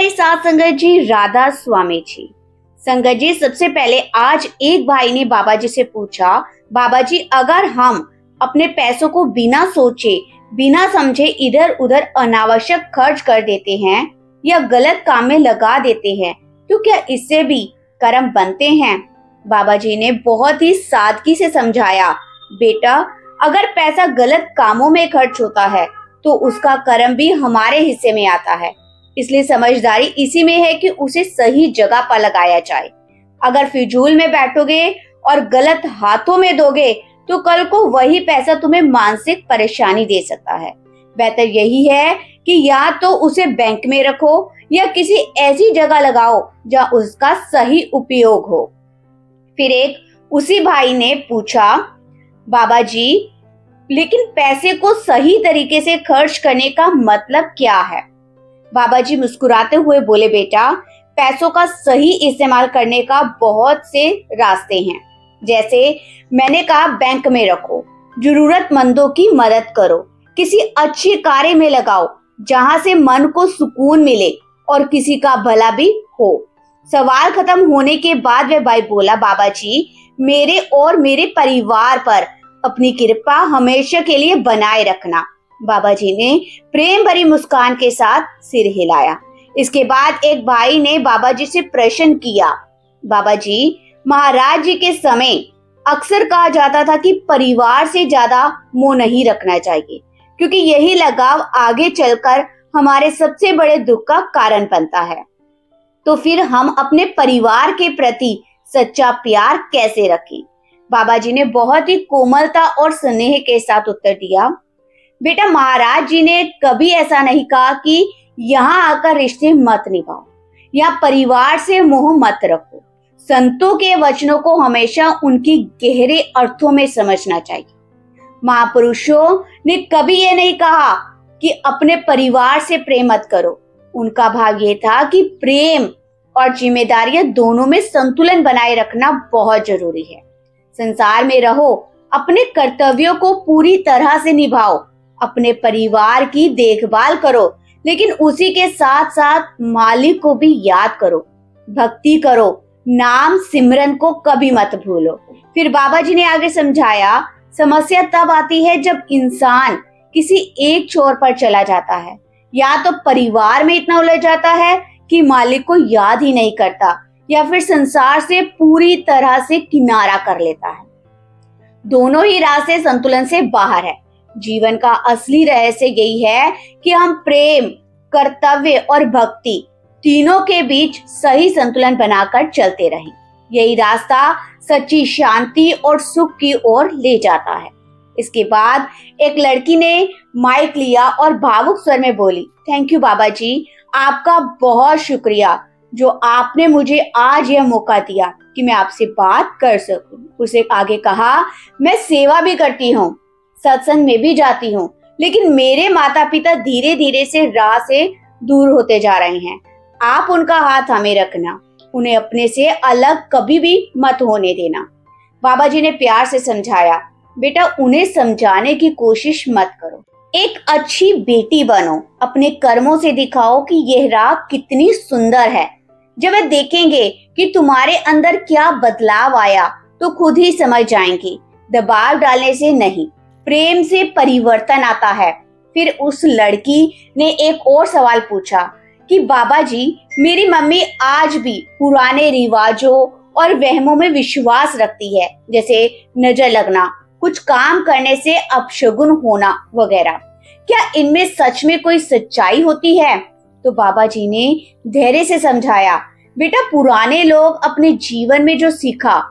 भाई साथ संगत जी, राधा स्वामी जी। संगत जी, सबसे पहले आज एक भाई ने बाबा जी से पूछा, बाबा जी अगर हम अपने पैसों को बिना सोचे बिना समझे इधर उधर अनावश्यक खर्च कर देते हैं या गलत काम में लगा देते हैं तो क्या इससे भी कर्म बनते हैं? बाबा जी ने बहुत ही सादगी से समझाया, बेटा अगर पैसा गलत कामों में खर्च होता है तो उसका कर्म भी हमारे हिस्से में आता है। इसलिए समझदारी इसी में है कि उसे सही जगह पर लगाया जाए। अगर फिजूल में बैठोगे और गलत हाथों में दोगे तो कल को वही पैसा तुम्हें मानसिक परेशानी दे सकता है। बेहतर यही है कि या तो उसे बैंक में रखो या किसी ऐसी जगह लगाओ जहाँ उसका सही उपयोग हो। फिर एक उसी भाई ने पूछा, बाबा जी लेकिन पैसे को सही तरीके से खर्च करने का मतलब क्या है? बाबा जी मुस्कुराते हुए बोले, बेटा पैसों का सही इस्तेमाल करने का बहुत से रास्ते हैं। जैसे मैंने कहा, बैंक में रखो, जरूरतमंदों की मदद करो, किसी अच्छे कार्य में लगाओ जहां से मन को सुकून मिले और किसी का भला भी हो। सवाल खत्म होने के बाद वह भाई बोला, बाबा जी मेरे और मेरे परिवार पर अपनी कृपा हमेशा के लिए बनाए रखना। बाबा जी ने प्रेम भरी मुस्कान के साथ सिर हिलाया। इसके बाद एक भाई ने बाबा जी से प्रश्न किया, बाबा जी महाराज जी के समय अक्सर कहा जाता था कि परिवार से ज्यादा मोह नहीं रखना चाहिए क्योंकि यही लगाव आगे चलकर हमारे सबसे बड़े दुख का कारण बनता है। तो फिर हम अपने परिवार के प्रति सच्चा प्यार कैसे रखें? बाबा जी ने बहुत ही कोमलता और स्नेह के साथ उत्तर दिया, बेटा महाराज जी ने कभी ऐसा नहीं कहा कि यहाँ आकर रिश्ते मत निभाओ या परिवार से मोह मत रखो। संतों के वचनों को हमेशा उनकी गहरे अर्थों में समझना चाहिए। महापुरुषों ने कभी ये नहीं कहा कि अपने परिवार से प्रेम मत करो। उनका भाव ये था कि प्रेम और जिम्मेदारियां दोनों में संतुलन बनाए रखना बहुत जरूरी है। संसार में रहो, अपने कर्तव्यों को पूरी तरह से निभाओ, अपने परिवार की देखभाल करो, लेकिन उसी के साथ साथ मालिक को भी याद करो, भक्ति करो, नाम सिमरन को कभी मत भूलो। फिर बाबा जी ने आगे समझाया, समस्या तब आती है जब इंसान किसी एक छोर पर चला जाता है, या तो परिवार में इतना उलझ जाता है कि मालिक को याद ही नहीं करता, या फिर संसार से पूरी तरह से किनारा कर लेता है। दोनों ही रास्ते संतुलन से बाहर है। जीवन का असली रहस्य यही है कि हम प्रेम, कर्तव्य और भक्ति तीनों के बीच सही संतुलन बनाकर चलते रहें। यही रास्ता सच्ची शांति और सुख की ओर ले जाता है। इसके बाद एक लड़की ने माइक लिया और भावुक स्वर में बोली, थैंक यू बाबा जी, आपका बहुत शुक्रिया जो आपने मुझे आज यह मौका दिया कि मैं आपसे बात कर सकूं। उसे आगे कहा, मैं सेवा भी करती हूँ, सत्संग में भी जाती हूँ, लेकिन मेरे माता पिता धीरे धीरे से राह से दूर होते जा रहे हैं। आप उनका हाथ हमें रखना, उन्हें अपने से अलग कभी भी मत होने देना। बाबा जी ने प्यार से समझाया, बेटा उन्हें समझाने की कोशिश मत करो, एक अच्छी बेटी बनो, अपने कर्मों से दिखाओ कि यह राह कितनी सुंदर है। जब वे देखेंगे कि तुम्हारे अंदर क्या बदलाव आया तो खुद ही समझ जाएंगे। दबाव डालने से नहीं, प्रेम से परिवर्तन आता है। फिर उस लड़की ने एक और सवाल पूछा कि बाबा जी मेरी मम्मी आज भी पुराने रिवाजों और वहमों में विश्वास रखती है, जैसे नजर लगना, कुछ काम करने से अपशगुन होना वगैरह। क्या इनमें सच में कोई सच्चाई होती है? तो बाबा जी ने धैर्य से समझाया, बेटा पुराने लोग अपने जीवन में जो सीखा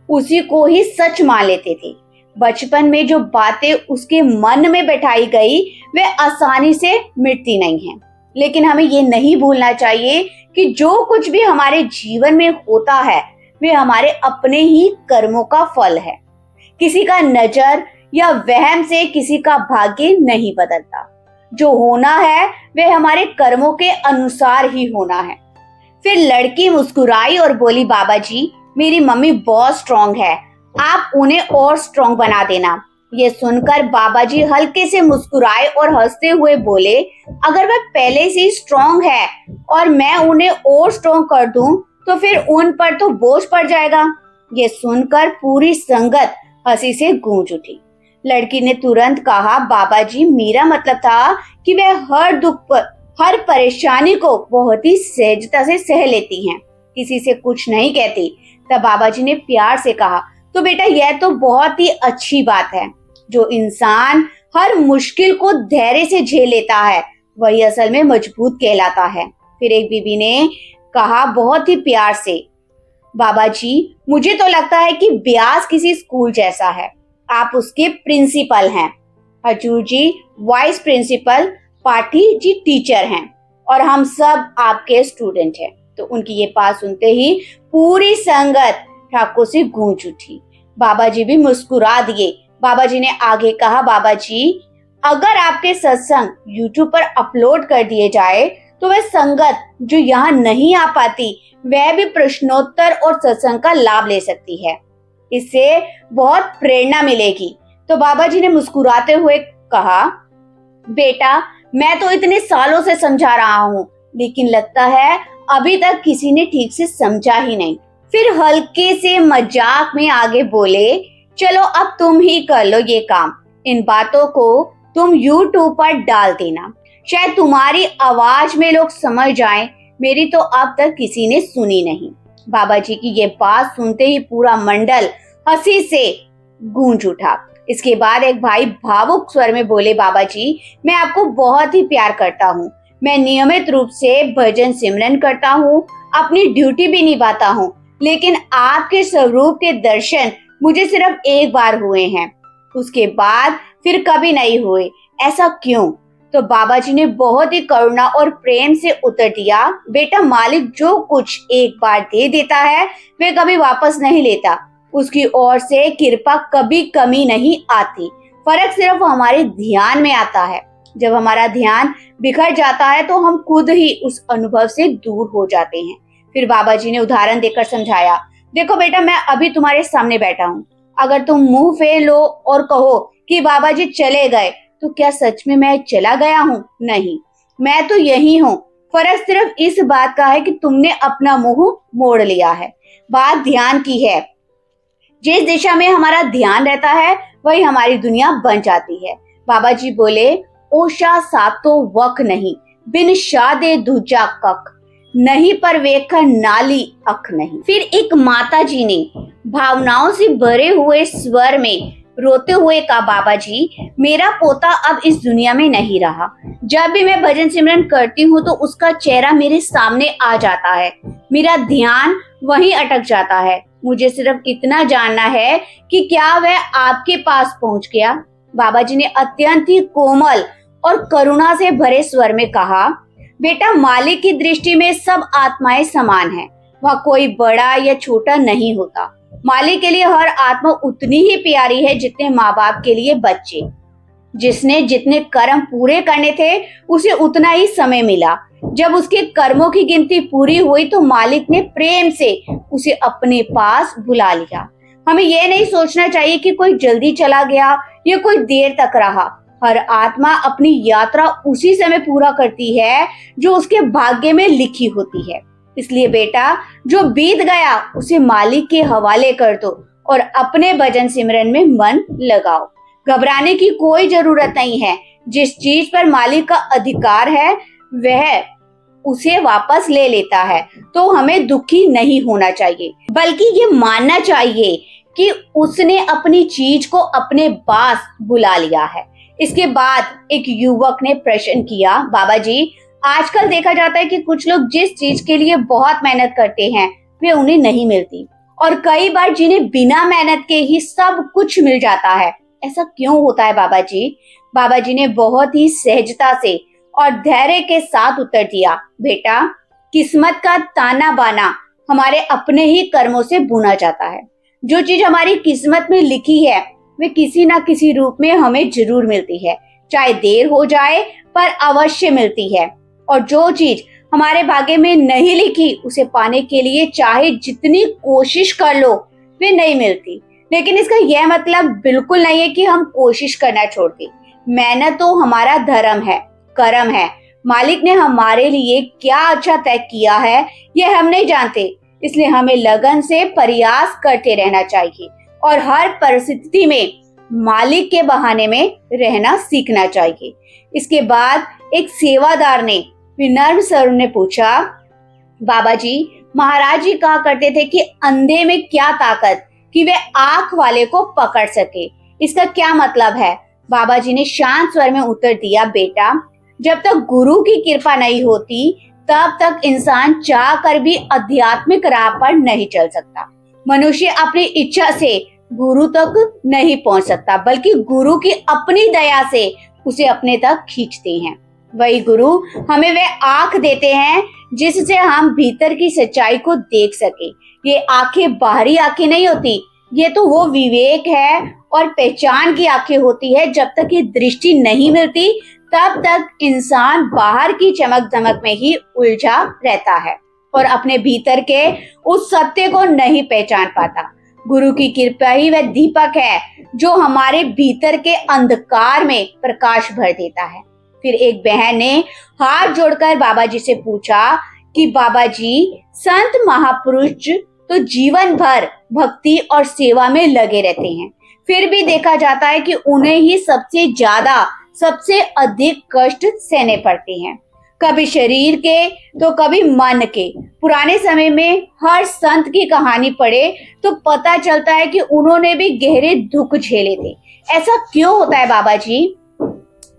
उसी को ही सच मान लेते थे। बचपन में जो बातें उसके मन में बैठाई गई वे आसानी से मिटती नहीं हैं। लेकिन हमें ये नहीं भूलना चाहिए कि जो कुछ भी हमारे जीवन में होता है वे हमारे अपने ही कर्मों का फल है। किसी का नजर या वहम से किसी का भाग्य नहीं बदलता। जो होना है वे हमारे कर्मों के अनुसार ही होना है। फिर लड़की मुस्कुराई और बोली, बाबा जी मेरी मम्मी बहुत स्ट्रांग है, आप उन्हें और स्ट्रांग बना देना। ये सुनकर बाबा जी हल्के से मुस्कुराए और हंसते हुए बोले, अगर वह पहले से ही स्ट्रांग है और मैं उन्हें और स्ट्रांग कर दूं, तो फिर उन पर तो बोझ पड़ जाएगा। ये सुनकर पूरी संगत हंसी से गूंज उठी। लड़की ने तुरंत कहा, बाबा जी मेरा मतलब था कि वह हर दुख पर, हर परेशानी को बहुत ही सहजता से सह लेती हैं, किसी से कुछ नहीं कहती। तब बाबा जी ने प्यार से कहा, तो बेटा यह तो बहुत ही अच्छी बात है। जो इंसान हर मुश्किल को धैर्य से झेल लेता है वही असल में मजबूत कहलाता है। फिर एक बीबी ने कहा बहुत ही प्यार से, बाबा जी मुझे तो लगता है कि ब्यास किसी स्कूल जैसा है, आप उसके प्रिंसिपल हैं, हजूर जी वाइस प्रिंसिपल, पाठी जी टीचर हैं और हम सब आपके स्टूडेंट हैं। तो उनकी ये बात सुनते ही पूरी संगत ठाकुर से गूंज उठी। बाबा जी भी मुस्कुरा दिए। बाबा जी ने आगे कहा, बाबा जी अगर आपके सत्संग YouTube पर अपलोड कर दिए जाए तो वह संगत जो यहाँ नहीं आ पाती वह भी प्रश्नोत्तर और सत्संग का लाभ ले सकती है, इससे बहुत प्रेरणा मिलेगी। तो बाबा जी ने मुस्कुराते हुए कहा, बेटा मैं तो इतने सालों से समझा रहा हूँ, लेकिन लगता है अभी तक किसी ने ठीक से समझा ही नहीं। फिर हल्के से मजाक में आगे बोले, चलो अब तुम ही कर लो ये काम, इन बातों को तुम YouTube पर डाल देना, शायद तुम्हारी आवाज में लोग समझ जाएं, मेरी तो अब तक किसी ने सुनी नहीं। बाबा जी की ये बात सुनते ही पूरा मंडल हंसी से गूंज उठा। इसके बाद एक भाई भावुक स्वर में बोले, बाबा जी मैं आपको बहुत ही प्यार करता हूँ, मैं नियमित रूप से भजन सिमरन करता हूँ, अपनी ड्यूटी भी निभाता हूँ, लेकिन आपके स्वरूप के दर्शन मुझे सिर्फ एक बार हुए हैं, उसके बाद फिर कभी नहीं हुए, ऐसा क्यों? तो बाबा जी ने बहुत ही करुणा और प्रेम से उत्तर दिया, बेटा मालिक जो कुछ एक बार दे देता है वे कभी वापस नहीं लेता, उसकी ओर से कृपा कभी कमी नहीं आती, फर्क सिर्फ हमारे ध्यान में आता है। जब हमारा ध्यान बिखर जाता है तो हम खुद ही उस अनुभव से दूर हो जाते हैं। फिर बाबा जी ने उदाहरण देकर समझाया, देखो बेटा मैं अभी तुम्हारे सामने बैठा हूँ, अगर तुम मुंह फेर लो और कहो कि बाबा जी चले गए, तो क्या सच में मैं चला गया हूँ? नहीं, मैं तो यही हूँ, फर्क सिर्फ इस बात का है कि तुमने अपना मुंह मोड़ लिया है। बात ध्यान की है, जिस दिशा में हमारा ध्यान रहता है वही हमारी दुनिया बन जाती है। बाबा जी बोले, ओशा सातो वक नहीं, बिन शादे दूजा कक, नहीं पर वेखर नाली अख नहीं। फिर एक माता जी ने भावनाओं से भरे हुए स्वर में रोते हुए कहा, बाबा जी मेरा पोता अब इस दुनिया में नहीं रहा, जब भी मैं भजन सिमरन करती हूँ तो उसका चेहरा मेरे सामने आ जाता है, मेरा ध्यान वहीं अटक जाता है, मुझे सिर्फ इतना जानना है कि क्या वह आपके पास पहुंच गया। बाबा जी ने अत्यंत ही कोमल और करुणा से भरे स्वर में कहा, बेटा मालिक की दृष्टि में सब आत्माएं समान हैं, वह कोई बड़ा या छोटा नहीं होता, मालिक के लिए हर आत्मा उतनी ही प्यारी है जितने माँ बाप के लिए बच्चे। जिसने जितने कर्म पूरे करने थे उसे उतना ही समय मिला, जब उसके कर्मों की गिनती पूरी हुई तो मालिक ने प्रेम से उसे अपने पास बुला लिया। हमें यह नहीं सोचना चाहिए कि कोई जल्दी चला गया या कोई देर तक रहा, हर आत्मा अपनी यात्रा उसी समय पूरा करती है जो उसके भाग्य में लिखी होती है। इसलिए बेटा जो बीत गया उसे मालिक के हवाले कर दो और अपने भजन सिमरन में मन लगाओ। घबराने की कोई जरूरत नहीं है, जिस चीज पर मालिक का अधिकार है वह उसे वापस ले लेता है, तो हमें दुखी नहीं होना चाहिए, बल्कि ये मानना चाहिए कि उसने अपनी चीज को अपने पास बुला लिया है। इसके बाद एक युवक ने प्रश्न किया, बाबा जी आजकल देखा जाता है कि कुछ लोग जिस चीज के लिए बहुत मेहनत करते हैं वे उन्हें नहीं मिलती, और कई बार जिन्हें बिना मेहनत के ही सब कुछ मिल जाता है, ऐसा क्यों होता है बाबा जी? बाबा जी ने बहुत ही सहजता से और धैर्य के साथ उत्तर दिया, बेटा किस्मत का ताना बाना हमारे अपने ही कर्मों से बुना जाता है। जो चीज हमारी किस्मत में लिखी है वे किसी ना किसी रूप में हमें जरूर मिलती है, चाहे देर हो जाए पर अवश्य मिलती है। और जो चीज हमारे भाग्य में नहीं लिखी उसे पाने के लिए चाहे जितनी कोशिश कर लो वे नहीं मिलती। लेकिन इसका यह मतलब बिल्कुल नहीं है कि हम कोशिश करना छोड़ दें। मेहनत तो हमारा धर्म है, कर्म है। मालिक ने हमारे लिए क्या अच्छा तय किया है यह हम नहीं जानते, इसलिए हमें लगन से प्रयास करते रहना चाहिए और हर परिस्थिति में मालिक के बहाने में रहना सीखना चाहिए। इसके बाद एक सेवादार ने विनम्र स्वर में पूछा, बाबा जी, महाराज जी कहा करते थे कि अंधे में क्या ताकत कि वे आंख वाले को पकड़ सके, इसका क्या मतलब है? बाबा जी ने शांत स्वर में उत्तर दिया, बेटा, जब तक गुरु की कृपा नहीं होती तब तक इंसान चाह कर भी आध्यात्मिक राह पर नहीं चल सकता। मनुष्य अपनी इच्छा से गुरु तक नहीं पहुंच सकता, बल्कि गुरु की अपनी दया से उसे अपने तक खींचते हैं। वही गुरु हमें वे आंख देते हैं जिससे हम भीतर की सच्चाई को देख सके। ये आंखें बाहरी आंखें नहीं होती, ये तो वो विवेक है और पहचान की आंखें होती है। जब तक ये दृष्टि नहीं मिलती तब तक इंसान बाहर की चमक दमक में ही उलझा रहता है और अपने भीतर के उस सत्य को नहीं पहचान पाता। गुरु की कृपा ही वह दीपक है जो हमारे भीतर के अंधकार में प्रकाश भर देता है। फिर एक बहन ने हाथ जोड़कर बाबा जी से पूछा कि बाबा जी, संत महापुरुष तो जीवन भर भक्ति और सेवा में लगे रहते हैं, फिर भी देखा जाता है कि उन्हें ही सबसे ज्यादा, सबसे अधिक कष्ट सहने पड़ते हैं, कभी शरीर के तो कभी मन के। पुराने समय में हर संत की कहानी पढ़े तो पता चलता है कि उन्होंने भी गहरे दुख झेले थे। ऐसा क्यों होता है बाबा जी?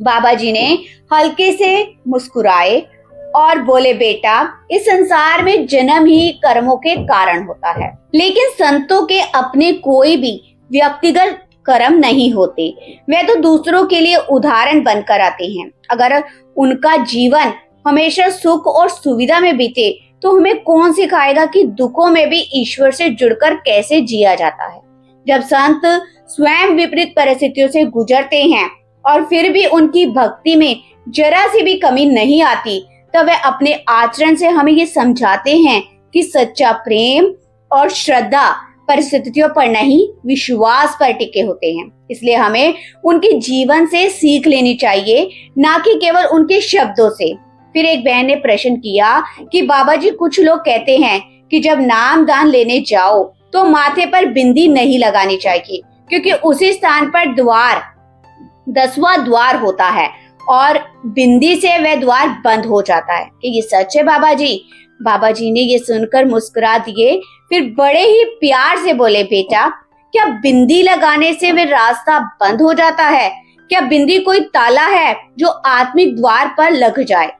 बाबा जी ने हल्के से मुस्कुराए और बोले, बेटा, इस संसार में जन्म ही कर्मों के कारण होता है, लेकिन संतों के अपने कोई भी व्यक्तिगत कर्म नहीं होते। वे तो दूसरों के लिए उदाहरण बनकर आते हैं। अगर उनका जीवन हमेशा सुख और सुविधा में बीते तो हमें कौन सिखाएगा कि दुखों में भी ईश्वर से जुड़कर कैसे जिया जाता है। जब संत स्वयं विपरीत परिस्थितियों से गुजरते हैं और फिर भी उनकी भक्ति में जरा सी भी कमी नहीं आती, तब वे अपने आचरण से हमें ये समझाते हैं कि सच्चा प्रेम और श्रद्धा परिस्थितियों पर नहीं, विश्वास पर टिके होते हैं। इसलिए हमें उनके जीवन से सीख लेनी चाहिए, ना कि केवल उनके शब्दों से। फिर एक बहन ने प्रश्न किया कि बाबा जी, कुछ लोग कहते हैं कि जब नाम दान लेने जाओ तो माथे पर बिंदी नहीं लगानी चाहिए, क्योंकि उसी स्थान पर द्वार 10वां द्वार होता है और बिंदी से वह द्वार बंद हो जाता है। कि ये सच है बाबा जी? बाबा जी ने ये सुनकर मुस्कुरा दिए, फिर बड़े ही प्यार से बोले, बेटा, क्या बिंदी लगाने से वह रास्ता बंद हो जाता है? क्या बिंदी कोई ताला है जो आत्मिक द्वार पर लग जाए?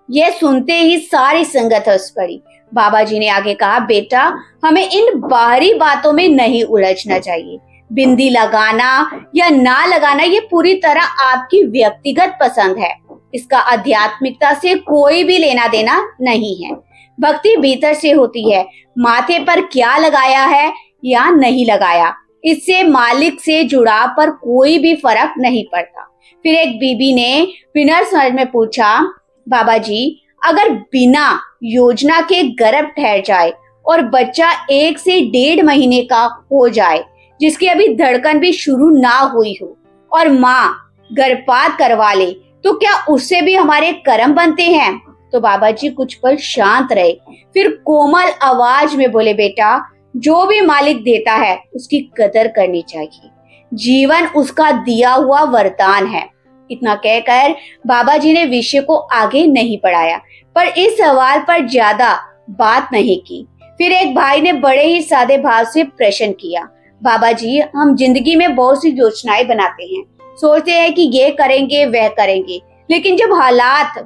यह सुनते ही सारी संगत हंस पड़ी। बाबा जी ने आगे कहा, बेटा, हमें इन बाहरी बातों में नहीं उलझना चाहिए। बिंदी लगाना या ना लगाना ये पूरी तरह आपकी व्यक्तिगत पसंद है। इसका आध्यात्मिकता से कोई भी लेना देना नहीं है। भक्ति भीतर से होती है। माथे पर क्या लगाया है या नहीं लगाया, इससे मालिक से जुड़ाव पर कोई भी फर्क नहीं पड़ता। फिर एक बीबी ने विनम्र स्वर में पूछा, बाबा जी, अगर बिना योजना के गर्भ ठहर जाए और बच्चा 1 से 1.5 महीने का हो जाए, जिसकी अभी धड़कन भी शुरू ना हुई हो, और माँ गर्भपात करवा ले, तो क्या उससे भी हमारे कर्म बनते हैं? तो बाबा जी कुछ पल शांत रहे, फिर कोमल आवाज में बोले, बेटा, जो भी मालिक देता है उसकी कदर करनी चाहिए। जीवन उसका दिया हुआ वरदान है। इतना कहकर बाबा जी ने विषय को आगे नहीं बढ़ाया, पर इस सवाल पर ज्यादा बात नहीं की। फिर एक भाई ने बड़े ही सादे भाव से प्रश्न किया, बाबा जी, हम जिंदगी में बहुत सी योजनाएं बनाते हैं, सोचते हैं कि ये करेंगे वह करेंगे, लेकिन जब हालात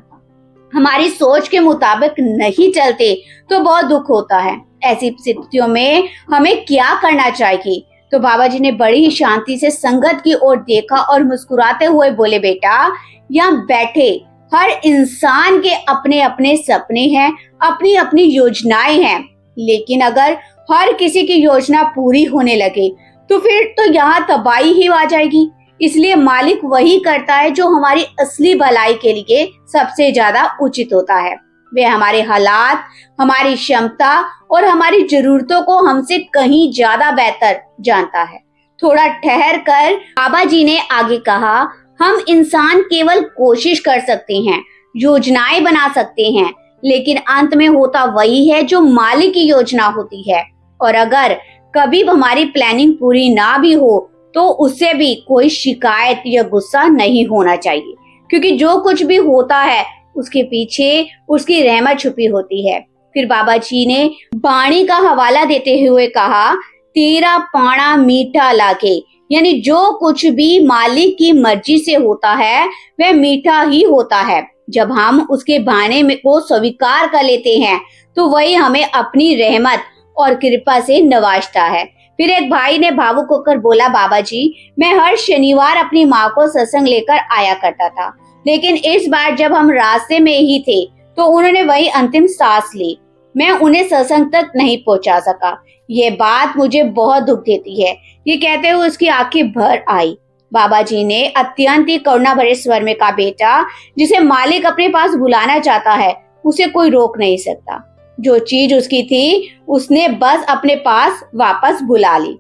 हमारी सोच के मुताबिक नहीं चलते तो बहुत दुख होता है। ऐसी स्थितियों में हमें क्या करना चाहिए? तो बाबा जी ने बड़ी ही शांति से संगत की ओर देखा और मुस्कुराते हुए बोले, बेटा, यहाँ बैठे हर इंसान के अपने अपने सपने हैं, अपनी अपनी योजनाएं हैं, लेकिन अगर हर किसी की योजना पूरी होने लगे तो फिर तो यहाँ तबाही ही आ जाएगी। इसलिए मालिक वही करता है जो हमारी असली भलाई के लिए सबसे ज्यादा उचित होता है। वे हमारे हालात, हमारी क्षमता और हमारी जरूरतों को हमसे कहीं ज्यादा बेहतर जानता है। थोड़ा ठहर कर बाबा जी ने आगे कहा, हम इंसान केवल कोशिश कर सकते हैं, योजनाएं बना सकते हैं, लेकिन अंत में होता वही है जो मालिक की योजना होती है। और अगर कभी हमारी प्लानिंग पूरी ना भी हो तो उससे भी कोई शिकायत या गुस्सा नहीं होना चाहिए, क्योंकि जो कुछ भी होता है उसके पीछे उसकी रहमत छुपी होती है। फिर बाबा जी ने वाणी का हवाला देते हुए कहा, तेरा पाना मीठा लागे, यानी जो कुछ भी मालिक की मर्जी से होता है वह मीठा ही होता है। जब हम उसके भाने में को स्वीकार कर लेते हैं तो वही हमें अपनी रहमत और कृपा से नवाजता है। फिर एक भाई ने भावुक होकर बोला, बाबा जी, मैं हर शनिवार अपनी माँ को सत्संग लेकर आया करता था, लेकिन इस बार जब हम रास्ते में ही थे तो उन्होंने वही अंतिम सांस ली। मैं उन्हें सत्संग तक नहीं पहुंचा सका। ये बात मुझे बहुत दुख देती है। ये कहते हुए उसकी आंखें भर आई। बाबा जी ने अत्यंत ही करुणा भरे स्वर में कहा, बेटा, जिसे मालिक अपने पास बुलाना चाहता है उसे कोई रोक नहीं सकता। जो चीज उसकी थी उसने बस अपने पास वापस बुला ली।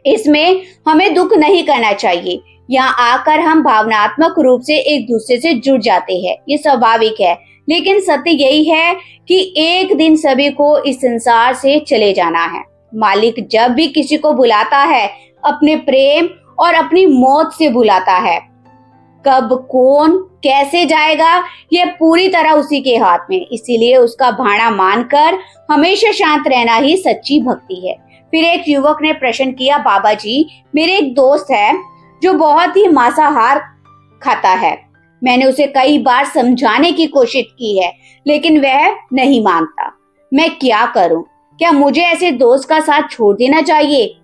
इसमें हमें दुख नहीं करना चाहिए। यहाँ आकर हम भावनात्मक रूप से एक दूसरे से जुड़ जाते हैं, ये स्वाभाविक है, लेकिन सत्य यही है कि एक दिन सभी को इस संसार से चले जाना है। मालिक जब भी किसी को बुलाता है अपने प्रेम और अपनी मौत से बुलाता है। कब कौन कैसे जाएगा ये पूरी तरह उसी के हाथ में, इसीलिए उसका भाड़ा मानकर हमेशा शांत रहना ही सच्ची भक्ति है। फिर एक युवक ने प्रश्न किया, बाबा जी, मेरे एक दोस्त है जो बहुत ही मांसाहार खाता है। मैंने उसे कई बार समझाने की कोशिश की है, लेकिन वह नहीं मानता। मैं क्या करूं? क्या मुझे ऐसे दोस्त का साथ छोड़ देना चाहिए?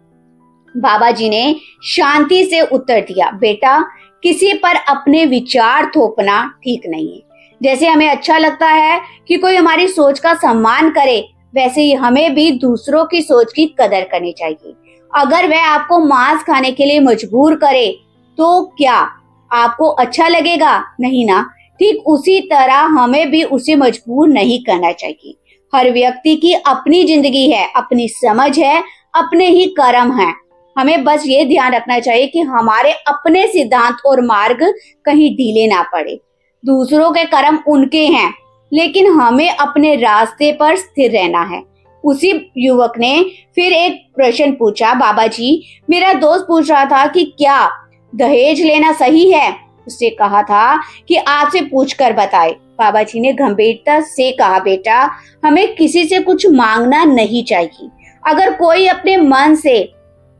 बाबा जी ने शांति से उत्तर दिया, बेटा, किसी पर अपने विचार थोपना ठीक नहीं है। जैसे हमें अच्छा लगता है कि कोई हमारी सोच का सम्मान करे, वैसे ही हमें भी दूसरों की सोच की कदर करनी चाहिए। अगर वह आपको मांस खाने के लिए मजबूर करे तो क्या आपको अच्छा लगेगा? नहीं ना। ठीक उसी तरह हमें भी उसे मजबूर नहीं करना चाहिए। हर व्यक्ति की अपनी जिंदगी है, अपनी समझ है, अपने ही कर्म हैं। हमें बस ये ध्यान रखना चाहिए कि हमारे अपने सिद्धांत और मार्ग कहीं ढीले ना पड़े। दूसरों के कर्म उनके हैं, लेकिन हमें अपने रास्ते पर स्थिर रहना है। उसी युवक ने फिर एक प्रश्न पूछा, बाबा जी, मेरा दोस्त पूछ रहा था कि क्या दहेज लेना सही है? उसने कहा था कि आपसे पूछकर बताए। बाबा जी ने गंभीरता से कहा, बेटा, हमें किसी से कुछ मांगना नहीं चाहिए। अगर कोई अपने मन से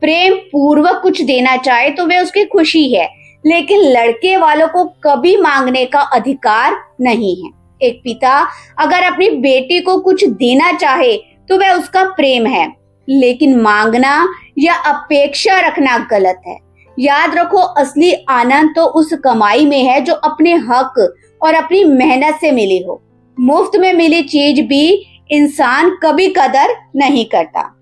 प्रेम पूर्वक कुछ देना चाहे तो वह उसकी खुशी है, लेकिन लड़के वालों को कभी मांगने का अधिकार नहीं है। एक पिता अगर अपनी बेटी को कुछ देना चाहे तो वह उसका प्रेम है, लेकिन मांगना या अपेक्षा रखना गलत है। याद रखो, असली आनंद तो उस कमाई में है जो अपने हक और अपनी मेहनत से मिली हो। मुफ्त में मिली चीज भी इंसान कभी कदर नहीं करता।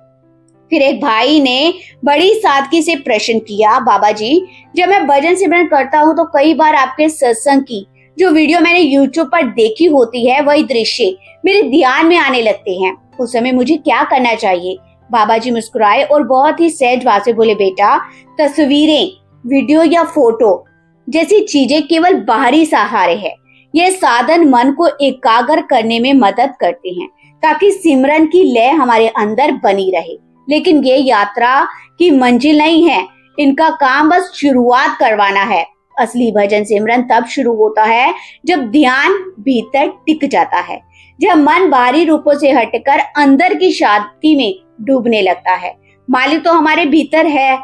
फिर एक भाई ने बड़ी सादगी से प्रश्न किया, बाबा जी, जब मैं भजन सिमरन करता हूँ तो कई बार आपके सत्संग की जो वीडियो मैंने YouTube पर देखी होती है वही दृश्य मेरे ध्यान में आने लगते हैं। उस समय मुझे क्या करना चाहिए? बाबा जी मुस्कुराए और बहुत ही सहज भाव से बोले, बेटा, तस्वीरें, वीडियो या फोटो जैसी चीजें केवल बाहरी सहारे हैं। ये साधन मन को एकाग्र करने में मदद करते हैं ताकि सिमरन की लय हमारे अंदर बनी रहे। लेकिन ये यात्रा की मंजिल नहीं है, इनका काम बस शुरुआत करवाना है। असली भजन सिमरन तब शुरू होता है जब ध्यान भीतर टिक जाता है, जब मन बाहरी रूपों से हटकर अंदर की शांति में डूबने लगता है। मालिक तो हमारे भीतर है,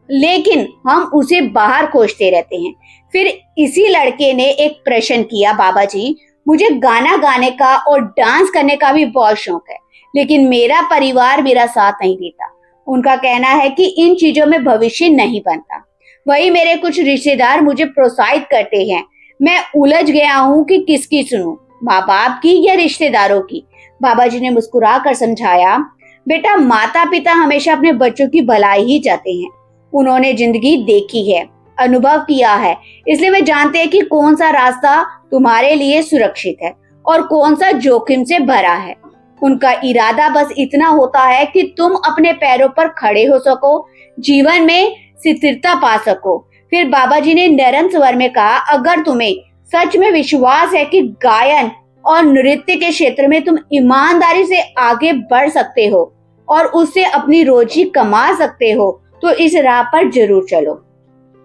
लेकिन हम उसे बाहर खोजते रहते हैं। फिर इसी लड़के ने एक प्रश्न किया, बाबा जी, मुझे गाना गाने का और डांस करने का भी बहुत शौक है, लेकिन मेरा परिवार मेरा साथ नहीं देता। उनका कहना है कि इन चीजों में भविष्य नहीं बनता। वही मेरे कुछ रिश्तेदार मुझे प्रोत्साहित करते हैं। मैं उलझ गया हूँ कि किसकी सुनूं, माँ बाप की या रिश्तेदारों की? बाबा जी ने मुस्कुरा कर समझाया, बेटा, माता पिता हमेशा अपने बच्चों की भलाई ही चाहते हैं। उन्होंने जिंदगी देखी है, अनुभव किया है, इसलिए वे जानते हैं कि कौन सा रास्ता तुम्हारे लिए सुरक्षित है और कौन सा जोखिम से भरा है। उनका इरादा बस इतना होता है कि तुम अपने पैरों पर खड़े हो सको, जीवन में स्थिरता पा सको। फिर बाबा जी ने नरम स्वर में कहा, अगर तुम्हें सच में विश्वास है कि गायन और नृत्य के क्षेत्र में तुम ईमानदारी से आगे बढ़ सकते हो और उससे अपनी रोजी कमा सकते हो, तो इस राह पर जरूर चलो।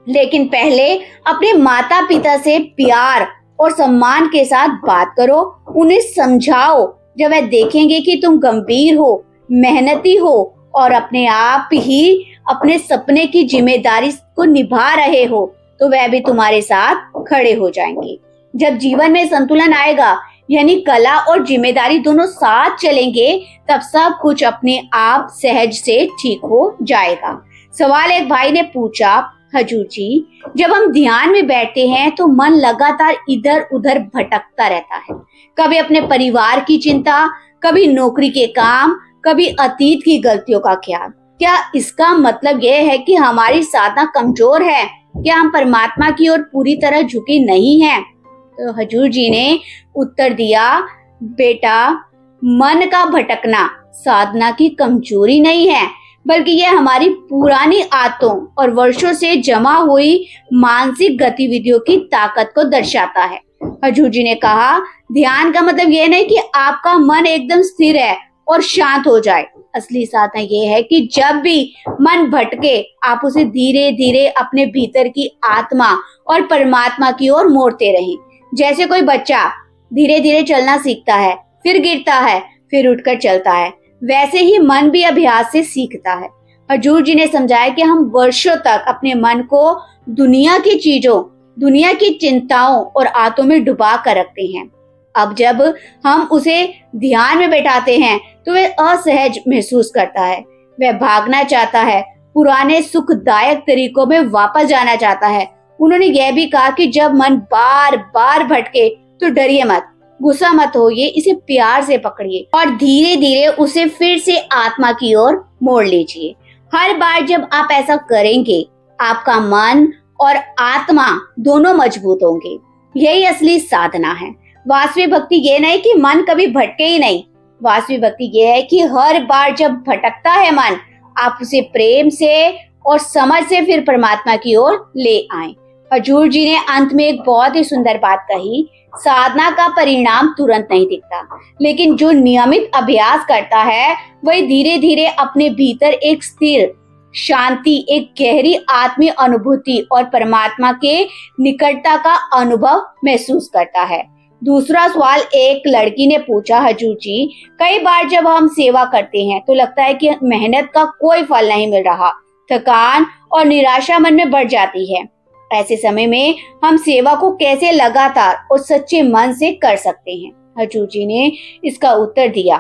लेकिन पहले अपने माता पिता से प्यार और सम्मान के साथ बात करो, उन्हें समझाओ। जब वह देखेंगे कि तुम गंभीर हो, मेहनती हो और अपने आप ही अपने सपने की जिम्मेदारी को निभा रहे हो, तो वह भी तुम्हारे साथ खड़े हो जाएंगे। जब जीवन में संतुलन आएगा, यानी कला और जिम्मेदारी दोनों साथ चलेंगे, तब सब कुछ अपने आप सहज से ठीक हो जाएगा। सवाल एक भाई ने पूछा, हजूर जी, जब हम ध्यान में बैठते हैं तो मन लगातार इधर उधर भटकता रहता है। कभी अपने परिवार की चिंता, कभी नौकरी के काम, कभी अतीत की गलतियों का ख्याल। क्या इसका मतलब यह है कि हमारी साधना कमजोर है? क्या हम परमात्मा की ओर पूरी तरह झुके नहीं हैं? तो हजूर जी ने उत्तर दिया, बेटा, मन का भटकना साधना की कमजोरी नहीं है, बल्कि यह हमारी पुरानी आदतों और वर्षों से जमा हुई मानसिक गतिविधियों की ताकत को दर्शाता है। हजूर जी ने कहा, ध्यान का मतलब यह नहीं कि आपका मन एकदम स्थिर है और शांत हो जाए। असली साधना यह है कि जब भी मन भटके, आप उसे धीरे धीरे अपने भीतर की आत्मा और परमात्मा की ओर मोड़ते रहें। जैसे कोई बच्चा धीरे धीरे चलना सीखता है, फिर गिरता है, फिर उठकर चलता है, वैसे ही मन भी अभ्यास से सीखता है। हजूर जी ने समझाया कि हम वर्षों तक अपने मन को दुनिया की चीजों, दुनिया की चिंताओं और आदतों में डुबा कर रखते हैं। अब जब हम उसे ध्यान में बैठाते हैं तो वह असहज महसूस करता है, वह भागना चाहता है, पुराने सुखदायक तरीकों में वापस जाना चाहता है। उन्होंने यह भी कहा कि जब मन बार बार भटके तो डरिए मत, गुस्सा मत होइए, इसे प्यार से पकड़िए और धीरे धीरे उसे फिर से आत्मा की ओर मोड़ लीजिए। हर बार जब आप ऐसा करेंगे, आपका मन और आत्मा दोनों मजबूत होंगे। यही असली साधना है। वास्तविक भक्ति ये नहीं कि मन कभी भटके ही नहीं। वास्तविक भक्ति ये है कि हर बार जब भटकता है मन, आप उसे प्रेम से और समझ से फिर परमात्मा की ओर ले आए। हजूर जी ने अंत में एक बहुत ही सुंदर बात कही, साधना का परिणाम तुरंत नहीं दिखता, लेकिन जो नियमित अभ्यास करता है वही धीरे धीरे अपने भीतर एक स्थिर शांति, एक गहरी आत्मीय अनुभूति और परमात्मा के निकटता का अनुभव महसूस करता है। दूसरा सवाल एक लड़की ने पूछा, हजूर जी, कई बार जब हम सेवा करते हैं तो लगता है कि मेहनत का कोई फल नहीं मिल रहा, थकान और निराशा मन में बढ़ जाती है। ऐसे समय में हम सेवा को कैसे लगातार और सच्चे मन से कर सकते हैं? हजूर जी ने इसका उत्तर दिया,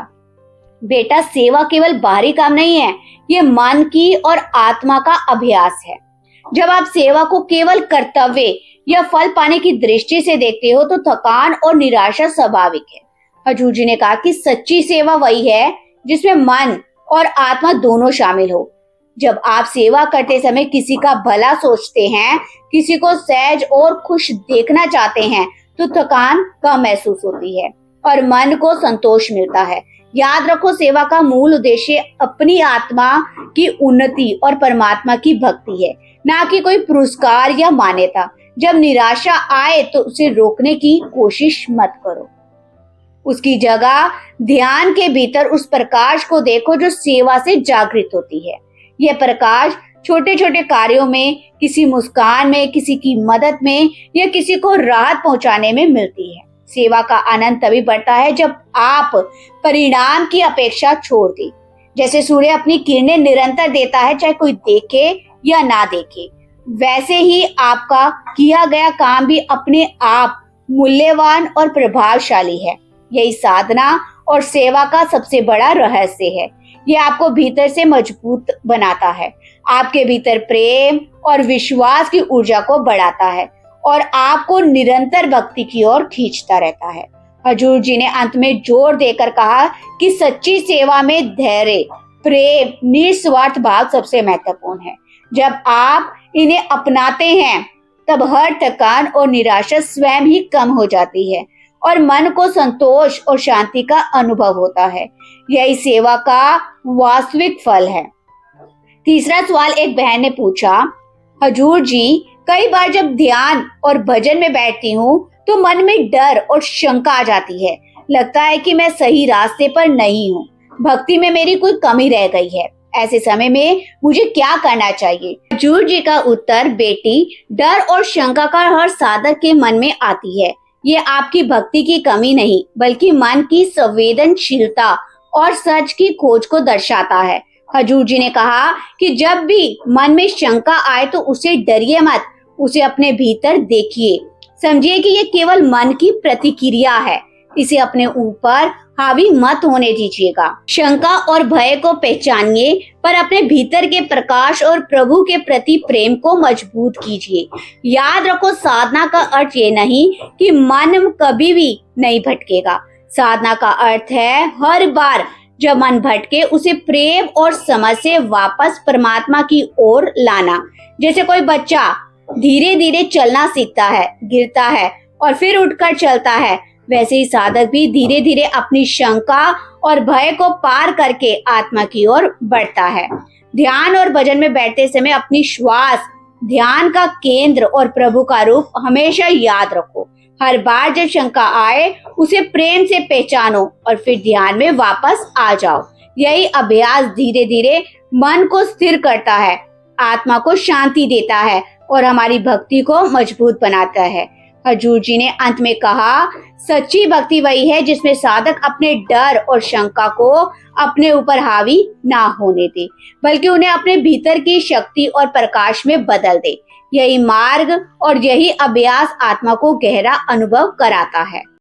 बेटा, सेवा केवल बाहरी काम नहीं है, ये मन की और आत्मा का अभ्यास है। जब आप सेवा को केवल कर्तव्य या फल पाने की दृष्टि से देखते हो तो थकान और निराशा स्वाभाविक है। हजूर जी ने कहा कि सच्ची सेवा वही है जिसमें मन और आत्मा दोनों शामिल हो। जब आप सेवा करते समय किसी का भला सोचते हैं, किसी को सहज और खुश देखना चाहते हैं, तो थकान कम महसूस होती है और मन को संतोष मिलता है। याद रखो, सेवा का मूल उद्देश्य अपनी आत्मा की उन्नति और परमात्मा की भक्ति है, ना कि कोई पुरस्कार या मान्यता। जब निराशा आए तो उसे रोकने की कोशिश मत करो, उसकी जगह ध्यान के भीतर उस प्रकाश को देखो जो सेवा से जागृत होती है। यह प्रकाश छोटे छोटे कार्यों में, किसी मुस्कान में, किसी की मदद में या किसी को राहत पहुंचाने में मिलती है। सेवा का आनंद तभी बढ़ता है जब आप परिणाम की अपेक्षा छोड़ दें। जैसे सूर्य अपनी किरणें निरंतर देता है, चाहे कोई देखे या ना देखे, वैसे ही आपका किया गया काम भी अपने आप मूल्यवान और प्रभावशाली है। यही साधना और सेवा का सबसे बड़ा रहस्य है। यह आपको भीतर से मजबूत बनाता है, आपके भीतर प्रेम और विश्वास की ऊर्जा को बढ़ाता है और आपको निरंतर भक्ति की ओर खींचता रहता है। हजूर जी ने अंत में जोर देकर कहा कि सच्ची सेवा में धैर्य, प्रेम, निस्वार्थ भाव सबसे महत्वपूर्ण है। जब आप इन्हें अपनाते हैं तब हर थकान और निराशा स्वयं ही कम हो जाती है और मन को संतोष और शांति का अनुभव होता है। यही सेवा का वास्तविक फल है। तीसरा सवाल एक बहन ने पूछा, हजूर जी, कई बार जब ध्यान और भजन में बैठती हूँ तो मन में डर और शंका आ जाती है। लगता है कि मैं सही रास्ते पर नहीं हूँ, भक्ति में मेरी कोई कमी रह गई है। ऐसे समय में मुझे क्या करना चाहिए? हजूर जी का उत्तर, बेटी, डर और शंका का हर साधक के मन में आती है। ये आपकी भक्ति की कमी नहीं, बल्कि मन की संवेदनशीलता और सच की खोज को दर्शाता है। हजूर जी ने कहा कि जब भी मन में शंका आए तो उसे डरिए मत, उसे अपने भीतर देखिए। समझिए कि ये केवल मन की प्रतिक्रिया है, इसे अपने ऊपर हावी मत होने दीजिएगा। शंका और भय को पहचानिए, पर अपने भीतर के प्रकाश और प्रभु के प्रति प्रेम को मजबूत कीजिए। याद रखो, साधना का अर्थ ये नहीं कि मन कभी भी नहीं भटकेगा। साधना का अर्थ है हर बार जब मन भटके उसे प्रेम और समझ से वापस परमात्मा की ओर लाना। जैसे कोई बच्चा धीरे धीरे चलना सीखता है, गिरता है और फिर उठकर चलता है, वैसे ही साधक भी धीरे धीरे अपनी शंका और भय को पार करके आत्मा की ओर बढ़ता है। ध्यान और भजन में बैठते समय अपनी श्वास, ध्यान का केंद्र और प्रभु का रूप हमेशा याद रखो। हर बार जब शंका आए उसे प्रेम से पहचानो और फिर ध्यान में वापस आ जाओ। यही अभ्यास धीरे धीरे मन को स्थिर करता है, आत्मा को शांति देता है और हमारी भक्ति को मजबूत बनाता है। हजूर जी ने अंत में कहा, सच्ची भक्ति वही है जिसमें साधक अपने डर और शंका को अपने ऊपर हावी ना होने दे, बल्कि उन्हें अपने भीतर की शक्ति और प्रकाश में बदल दे। यही मार्ग और यही अभ्यास आत्मा को गहरा अनुभव कराता है।